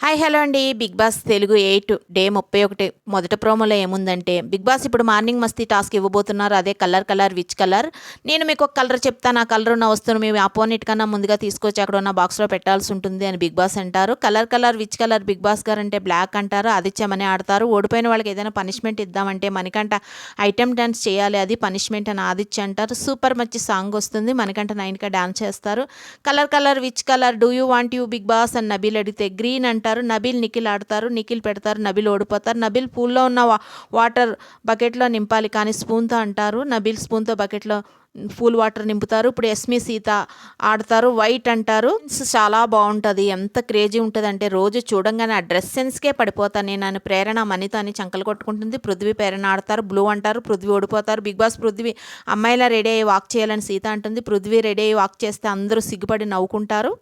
Hi hello అండి. Big boss Telugu 8 day 31 మొదటి ప్రోమోలో ఏముందంటే, బిగ్ బాస్ ఇప్పుడు మార్నింగ్ మస్తీ టాస్క్ ఇవ్వబోతున్నారు. అదే కలర్ విచ్ కలర్. నేను మీకు ఒక కలర్ చెప్తాను, ఆ కలర్ ఉన్న వస్తువును మీ అపోనెంట్ కన్నా ముందుగా తీసుకొచ్చి అక్కడ ఉన్న బాక్స్లో పెట్టాల్సి ఉంటుంది అని బిగ్ బాస్ అంటారు. Colour which colour big boss గారు అంటే బ్లాక్ అంటారు. ఆదిత్యమని ఆడతారు. ఓడిపోయిన వాళ్ళకి ఏదైనా పనిష్మెంట్ ఇద్దామంటే మనకంట ఐటెం డాన్స్ చేయాలి, అది పనిష్మెంట్ అని ఆదిత్య అంటారు. సూపర్ మంచి సాంగ్ వస్తుంది. మనకంట 9కా డాన్స్ చేస్తారు. Colour which colour do you want you big boss అని నబీల్ అడిగితే గ్రీన్ అంటారు. నబీల్ నిఖిల్ ఆడతారు. నిఖిల్ పెడతారు. నబీల్ ఓడిపోతారు. నబీల్ పూల్లో ఉన్న వాటర్ బకెట్లో నింపాలి కానీ స్పూన్తో అంటారు. నబీల్ స్పూన్తో బకెట్లో ఫుల్ వాటర్ నింపుతారు. ఇప్పుడు ఎస్మి సీత ఆడతారు. వైట్ అంటారు. చాలా బాగుంటుంది. ఎంత క్రేజీ ఉంటుంది అంటే రోజు చూడంగానే ఆ డ్రెస్ సెన్స్కే పడిపోతాను నేను. ప్రేరణ మణితో అని చంకలు కొట్టుకుంటుంది. పృథ్వీ ప్రేరణ ఆడతారు. బ్లూ అంటారు. పృథ్వీ ఓడిపోతారు. బిగ్ బాస్ పృథ్వీ అమ్మాయిలా రెడీ అయ్యి వాక్ చేయాలని సీత అంటుంది. పృథ్వీ రెడీ అయ్యి వాక్ చేస్తే అందరూ సిగ్గుపడి నవ్వుకుంటారు.